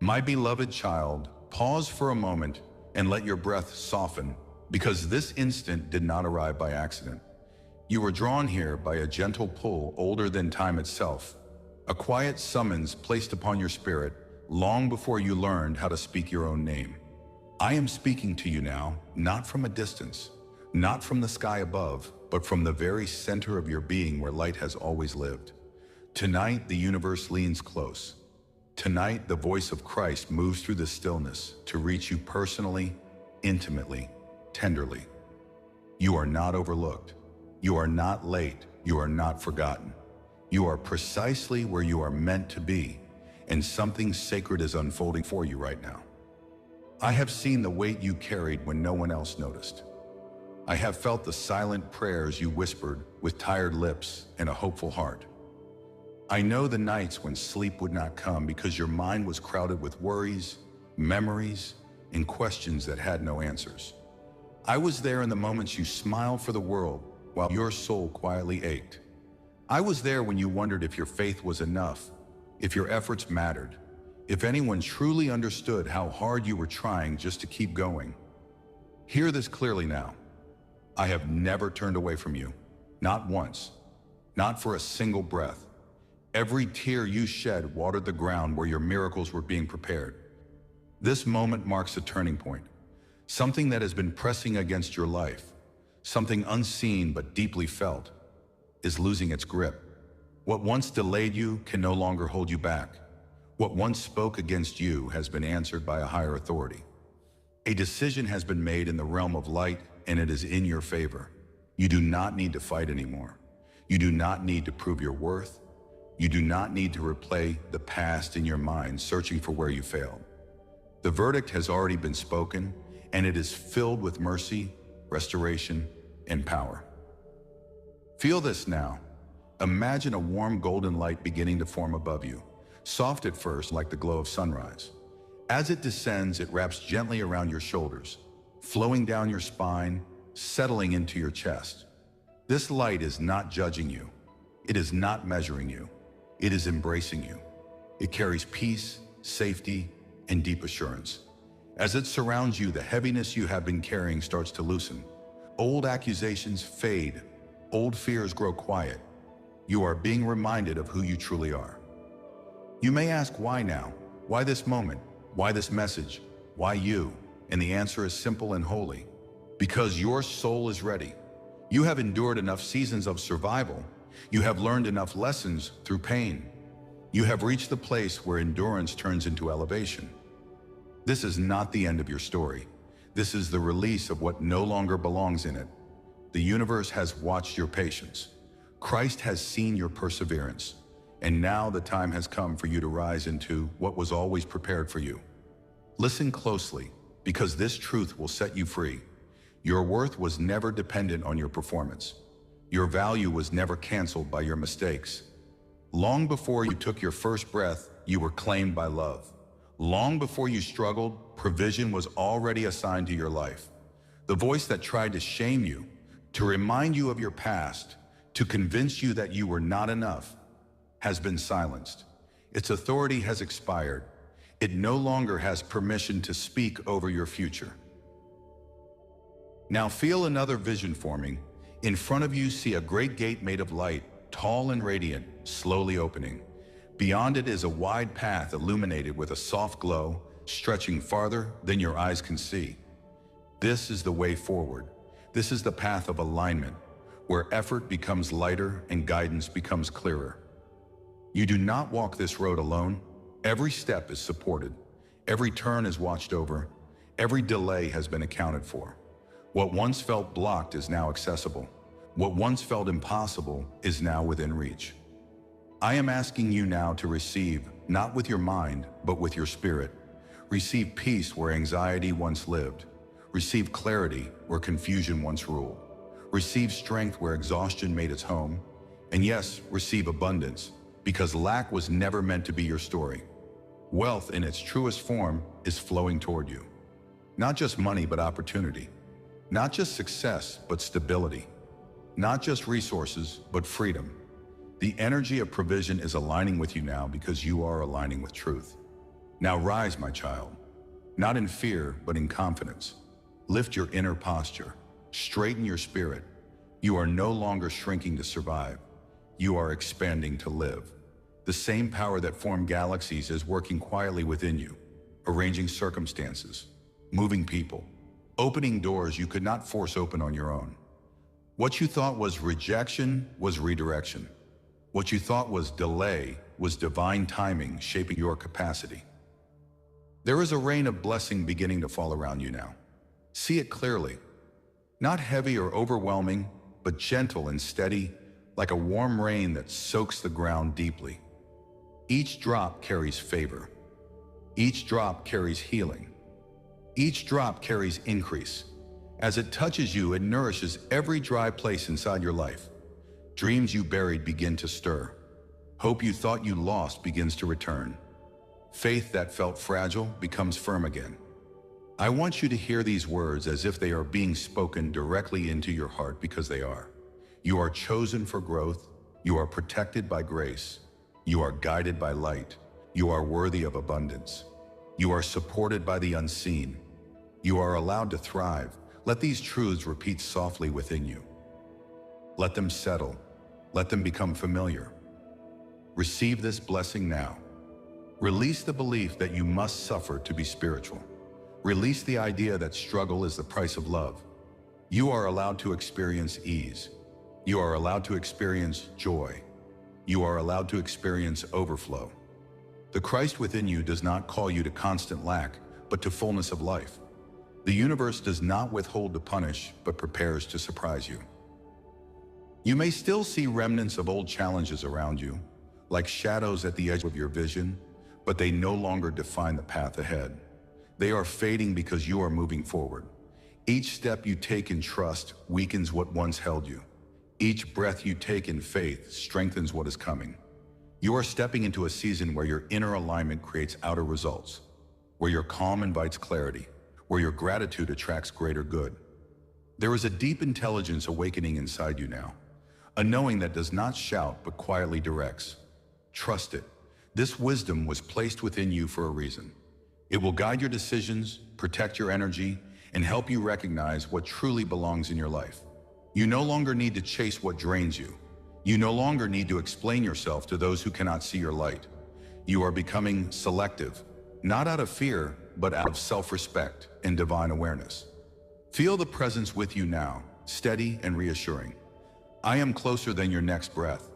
My beloved child, pause for a moment and let your breath soften, because this instant did not arrive by accident. You were drawn here by a gentle pull older than time itself, a quiet summons placed upon your spirit long before you learned how to speak your own name. I am speaking to you now, not from a distance, not from the sky above, but from the very center of your being where light has always lived. Tonight, the universe leans close. Tonight, the voice of Christ moves through the stillness to reach you personally, intimately, tenderly. You are not overlooked. You are not late. You are not forgotten. You are precisely where you are meant to be, and something sacred is unfolding for you right now. I have seen the weight you carried when no one else noticed. I have felt the silent prayers you whispered with tired lips and a hopeful heart. I know the nights when sleep would not come because your mind was crowded with worries, memories, and questions that had no answers. I was there in the moments you smiled for the world while your soul quietly ached. I was there when you wondered if your faith was enough, if your efforts mattered, if anyone truly understood how hard you were trying just to keep going. Hear this clearly now. I have never turned away from you, not once, not for a single breath. Every tear you shed watered the ground where your miracles were being prepared. This moment marks a turning point, something that has been pressing against your life, something unseen but deeply felt, is losing its grip. What once delayed you can no longer hold you back. What once spoke against you has been answered by a higher authority. A decision has been made in the realm of light, and it is in your favor. You do not need to fight anymore. You do not need to prove your worth. You do not need to replay the past in your mind, searching for where you failed. The verdict has already been spoken, and it is filled with mercy, restoration, and power. Feel this now. Imagine a warm golden light beginning to form above you, soft at first like the glow of sunrise. As it descends, it wraps gently around your shoulders, flowing down your spine, settling into your chest. This light is not judging you. It is not measuring you. It is embracing you. It carries peace, safety, and deep assurance. As it surrounds you, the heaviness you have been carrying starts to loosen. Old accusations fade. Old fears grow quiet. You are being reminded of who you truly are. You may ask, why now? Why this moment? Why this message? Why you? And the answer is simple and holy. Because your soul is ready. You have endured enough seasons of survival. You have learned enough lessons through pain. You have reached the place where endurance turns into elevation. This is not the end of your story. This is the release of what no longer belongs in it. The universe has watched your patience. Christ has seen your perseverance. And now the time has come for you to rise into what was always prepared for you. Listen closely, because this truth will set you free. Your worth was never dependent on your performance. Your value was never canceled by your mistakes. Long before you took your first breath, you were claimed by love. Long before you struggled, provision was already assigned to your life. The voice that tried to shame you, to remind you of your past, to convince you that you were not enough, has been silenced. Its authority has expired. It no longer has permission to speak over your future. Now feel another vision forming. In front of you, see a great gate made of light, tall and radiant, slowly opening. Beyond it is a wide path illuminated with a soft glow, stretching farther than your eyes can see. This is the way forward. This is the path of alignment, where effort becomes lighter and guidance becomes clearer. You do not walk this road alone. Every step is supported. Every turn is watched over. Every delay has been accounted for. What once felt blocked is now accessible. What once felt impossible is now within reach. I am asking you now to receive, not with your mind, but with your spirit. Receive peace where anxiety once lived. Receive clarity where confusion once ruled. Receive strength where exhaustion made its home. And yes, receive abundance, because lack was never meant to be your story. Wealth in its truest form is flowing toward you. Not just money, but opportunity. Not just success, but stability. Not just resources, but freedom. The energy of provision is aligning with you now because you are aligning with truth. Now rise, my child, not in fear, but in confidence. Lift your inner posture, straighten your spirit. You are no longer shrinking to survive. You are expanding to live. The same power that formed galaxies is working quietly within you, arranging circumstances, moving people, opening doors you could not force open on your own. What you thought was rejection was redirection. What you thought was delay was divine timing shaping your capacity. There is a rain of blessing beginning to fall around you now. See it clearly. Not heavy or overwhelming, but gentle and steady, like a warm rain that soaks the ground deeply. Each drop carries favor. Each drop carries healing. Each drop carries increase. As it touches you, it nourishes every dry place inside your life. Dreams you buried begin to stir. Hope you thought you lost begins to return. Faith that felt fragile becomes firm again. I want you to hear these words as if they are being spoken directly into your heart, because they are. You are chosen for growth. You are protected by grace. You are guided by light. You are worthy of abundance. You are supported by the unseen. You are allowed to thrive. Let these truths repeat softly within you. Let them settle. Let them become familiar. Receive this blessing now. Release the belief that you must suffer to be spiritual. Release the idea that struggle is the price of love. You are allowed to experience ease. You are allowed to experience joy. You are allowed to experience overflow. The Christ within you does not call you to constant lack, but to fullness of life. The universe does not withhold to punish, but prepares to surprise you. You may still see remnants of old challenges around you, like shadows at the edge of your vision, but they no longer define the path ahead. They are fading because you are moving forward. Each step you take in trust weakens what once held you. Each breath you take in faith strengthens what is coming. You are stepping into a season where your inner alignment creates outer results, where your calm invites clarity, where your gratitude attracts greater good. There is a deep intelligence awakening inside you now, a knowing that does not shout but quietly directs. Trust it. This wisdom was placed within you for a reason. It will guide your decisions, protect your energy, and help you recognize what truly belongs in your life. You no longer need to chase what drains you. You no longer need to explain yourself to those who cannot see your light. You are becoming selective, not out of fear, but out of self-respect and divine awareness. Feel the presence with you now, steady and reassuring. I am closer than your next breath.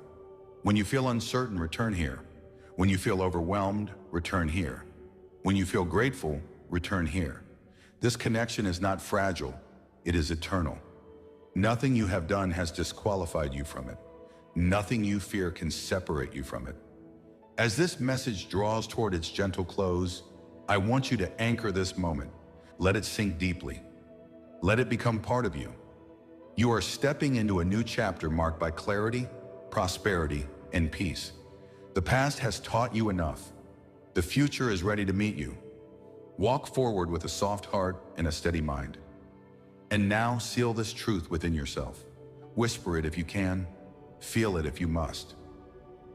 When you feel uncertain, return here. When you feel overwhelmed, return here. When you feel grateful, return here. This connection is not fragile, it is eternal. Nothing you have done has disqualified you from it. Nothing you fear can separate you from it. As this message draws toward its gentle close, I want you to anchor this moment. Let it sink deeply. Let it become part of you. You are stepping into a new chapter marked by clarity, prosperity, and peace. The past has taught you enough. The future is ready to meet you. Walk forward with a soft heart and a steady mind. And now seal this truth within yourself. Whisper it if you can. Feel it if you must.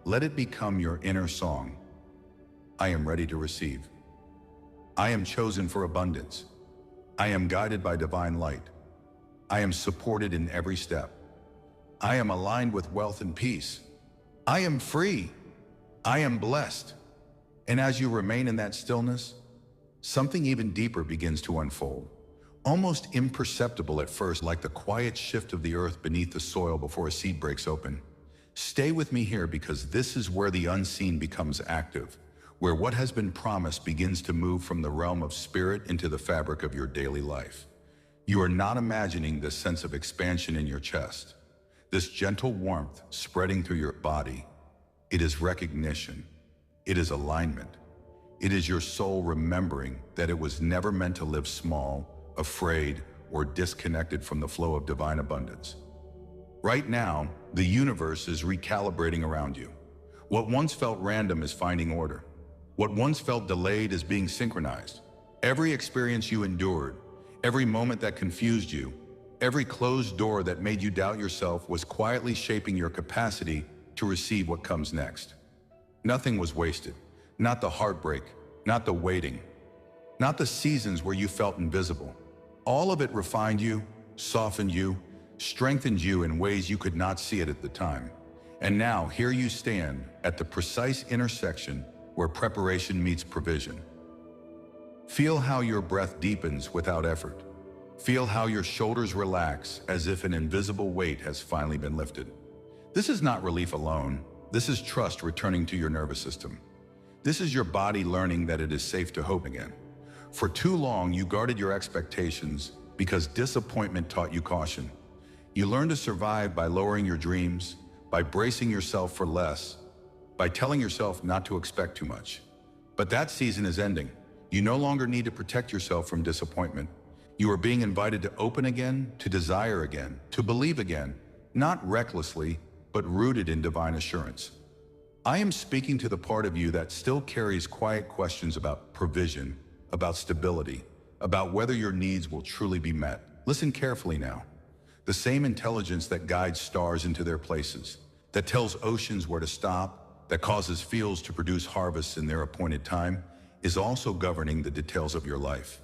Let it become your inner song. I am ready to receive. I am chosen for abundance. I am guided by divine light. I am supported in every step. I am aligned with wealth and peace. I am free. I am blessed. And as you remain in that stillness, something even deeper begins to unfold. Almost imperceptible at first, like the quiet shift of the earth beneath the soil before a seed breaks open. Stay with me here, because this is where the unseen becomes active, where what has been promised begins to move from the realm of spirit into the fabric of your daily life. You are not imagining this sense of expansion in your chest, this gentle warmth spreading through your body. It is recognition. It is alignment. It is your soul remembering that it was never meant to live small, afraid, or disconnected from the flow of divine abundance. Right now, the universe is recalibrating around you. What once felt random is finding order. What once felt delayed is being synchronized. Every experience you endured, every moment that confused you, every closed door that made you doubt yourself was quietly shaping your capacity to receive what comes next. Nothing was wasted. Not the heartbreak, not the waiting, not the seasons where you felt invisible. All of it refined you, softened you, strengthened you in ways you could not see it at the time. And now, here you stand at the precise intersection where preparation meets provision. Feel how your breath deepens without effort. Feel how your shoulders relax as if an invisible weight has finally been lifted. This is not relief alone. This is trust returning to your nervous system. This is your body learning that it is safe to hope again. For too long, you guarded your expectations because disappointment taught you caution. You learned to survive by lowering your dreams, by bracing yourself for less, by telling yourself not to expect too much. But that season is ending. You no longer need to protect yourself from disappointment. You are being invited to open again, to desire again, to believe again, not recklessly, but rooted in divine assurance. I am speaking to the part of you that still carries quiet questions about provision, about stability, about whether your needs will truly be met. Listen carefully now. The same intelligence that guides stars into their places, that tells oceans where to stop, that causes fields to produce harvests in their appointed time, is also governing the details of your life.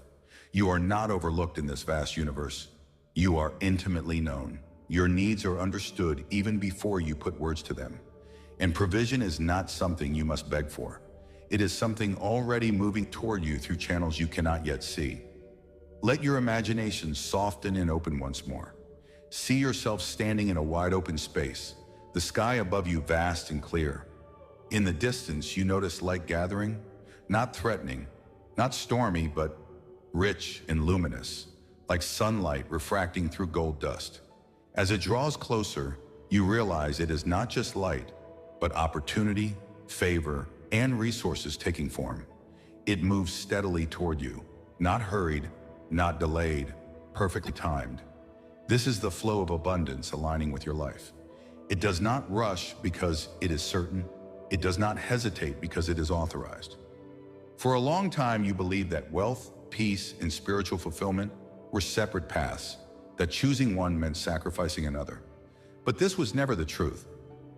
You are not overlooked in this vast universe. You are intimately known. Your needs are understood even before you put words to them. And provision is not something you must beg for. It is something already moving toward you through channels you cannot yet see. Let your imagination soften and open once more. See yourself standing in a wide open space, the sky above you vast and clear. In the distance, you notice light gathering, not threatening, not stormy, but rich and luminous, like sunlight refracting through gold dust. As it draws closer, you realize it is not just light, but opportunity, favor, and resources taking form. It moves steadily toward you, not hurried, not delayed, perfectly timed. This is the flow of abundance aligning with your life. It does not rush because it is certain. It does not hesitate because it is authorized. For a long time, you believed that wealth, peace, and spiritual fulfillment were separate paths, that choosing one meant sacrificing another. But this was never the truth.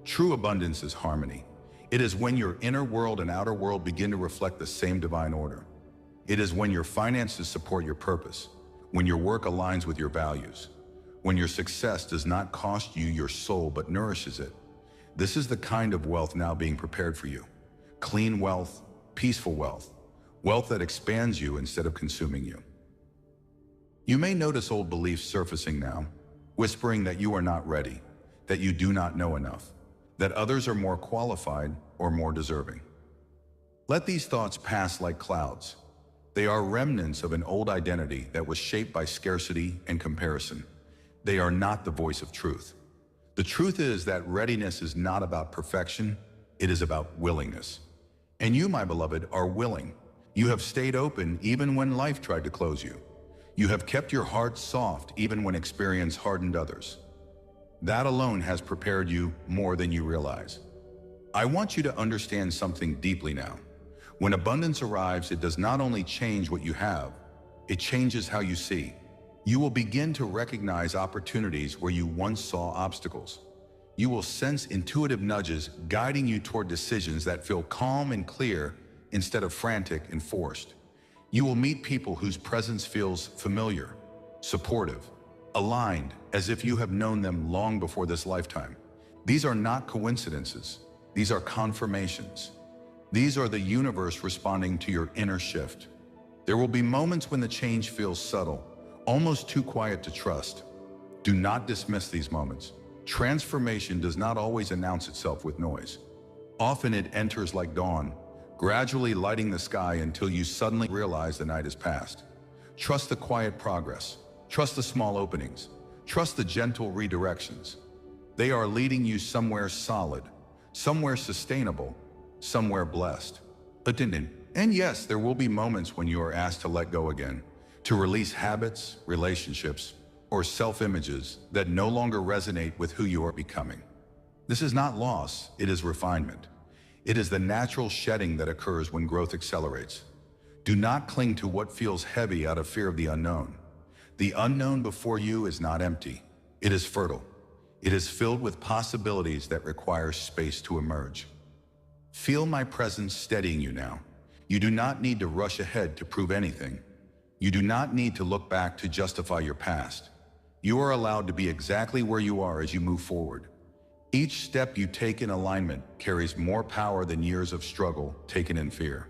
True abundance is harmony. It is when your inner world and outer world begin to reflect the same divine order. It is when your finances support your purpose, when your work aligns with your values, when your success does not cost you your soul but nourishes it. This is the kind of wealth now being prepared for you. Clean wealth, peaceful wealth, wealth that expands you instead of consuming you. You may notice old beliefs surfacing now, whispering that you are not ready, that you do not know enough, that others are more qualified or more deserving. Let these thoughts pass like clouds. They are remnants of an old identity that was shaped by scarcity and comparison. They are not the voice of truth. The truth is that readiness is not about perfection, it is about willingness. And you, my beloved, are willing. You have stayed open even when life tried to close you. You have kept your heart soft even when experience hardened others. That alone has prepared you more than you realize. I want you to understand something deeply now. When abundance arrives, it does not only change what you have, it changes how you see. You will begin to recognize opportunities where you once saw obstacles. You will sense intuitive nudges guiding you toward decisions that feel calm and clear instead of frantic and forced. You will meet people whose presence feels familiar, supportive, aligned, as if you have known them long before this lifetime. These are not coincidences. These are confirmations. These are the universe responding to your inner shift. There will be moments when the change feels subtle, almost too quiet to trust. Do not dismiss these moments. Transformation does not always announce itself with noise. Often it enters like dawn, gradually lighting the sky until you suddenly realize the night has passed. Trust the quiet progress. Trust the small openings. Trust the gentle redirections. They are leading you somewhere solid, somewhere sustainable, somewhere blessed. And yes, there will be moments when you are asked to let go again, to release habits, relationships, or self-images that no longer resonate with who you are becoming. This is not loss, it is refinement. It is the natural shedding that occurs when growth accelerates. Do not cling to what feels heavy out of fear of the unknown. The unknown before you is not empty. It is fertile. It is filled with possibilities that require space to emerge. Feel my presence steadying you now. You do not need to rush ahead to prove anything. You do not need to look back to justify your past. You are allowed to be exactly where you are as you move forward. Each step you take in alignment carries more power than years of struggle taken in fear.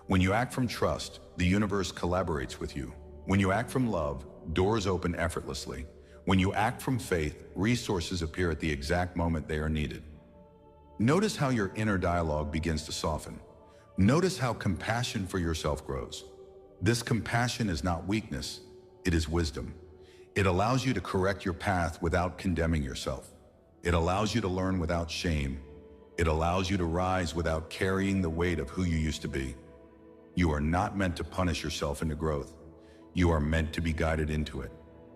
When you act from trust, the universe collaborates with you. When you act from love, doors open effortlessly. When you act from faith, resources appear at the exact moment they are needed. Notice how your inner dialogue begins to soften. Notice how compassion for yourself grows. This compassion is not weakness, it is wisdom. It allows you to correct your path without condemning yourself. It allows you to learn without shame. It allows you to rise without carrying the weight of who you used to be. You are not meant to punish yourself into growth. You are meant to be guided into it.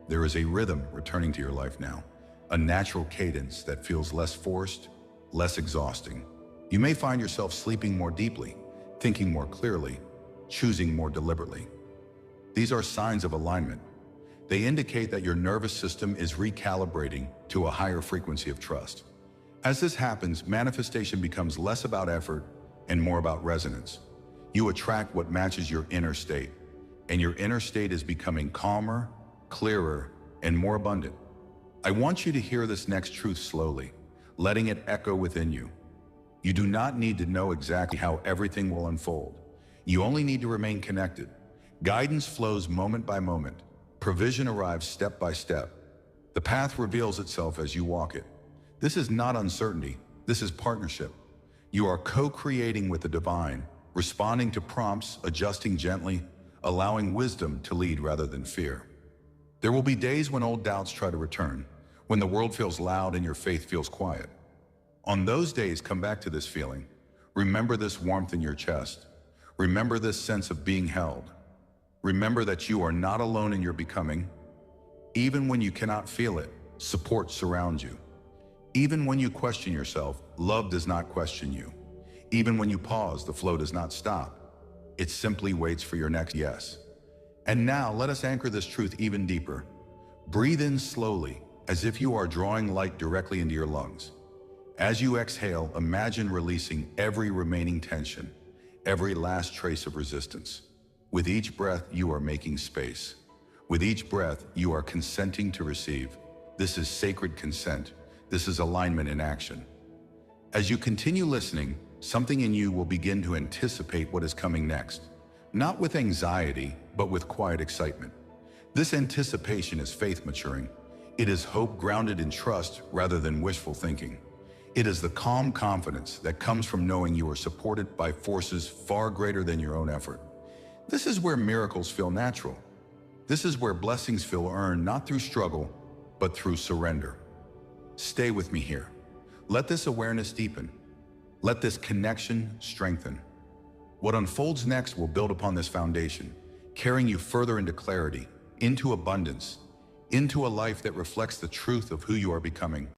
There is a rhythm returning to your life now, a natural cadence that feels less forced, less exhausting. You may find yourself sleeping more deeply, thinking more clearly, choosing more deliberately. These are signs of alignment. They indicate that your nervous system is recalibrating to a higher frequency of trust. As this happens, manifestation becomes less about effort and more about resonance. You attract what matches your inner state, and your inner state is becoming calmer, clearer, and more abundant. I want you to hear this next truth slowly, letting it echo within you. You do not need to know exactly how everything will unfold. You only need to remain connected. Guidance flows moment by moment. Provision arrives step by step. The path reveals itself as you walk it. This is not uncertainty, this is partnership. You are co-creating with the divine, responding to prompts, adjusting gently, allowing wisdom to lead rather than fear. There will be days when old doubts try to return, when the world feels loud and your faith feels quiet. On those days, come back to this feeling. Remember this warmth in your chest. Remember this sense of being held. Remember that you are not alone in your becoming. Even when you cannot feel it, support surrounds you. Even when you question yourself, love does not question you. Even when you pause, the flow does not stop. It simply waits for your next yes. And now let us anchor this truth even deeper. Breathe in slowly, as if you are drawing light directly into your lungs. As you exhale, imagine releasing every remaining tension, every last trace of resistance. With each breath, you are making space. With each breath, you are consenting to receive. This is sacred consent. This is alignment in action. As you continue listening, something in you will begin to anticipate what is coming next. Not with anxiety, but with quiet excitement. This anticipation is faith maturing. It is hope grounded in trust rather than wishful thinking. It is the calm confidence that comes from knowing you are supported by forces far greater than your own effort. This is where miracles feel natural. This is where blessings feel earned not through struggle, but through surrender. Stay with me here. Let this awareness deepen. Let this connection strengthen. What unfolds next will build upon this foundation, carrying you further into clarity, into abundance, into a life that reflects the truth of who you are becoming.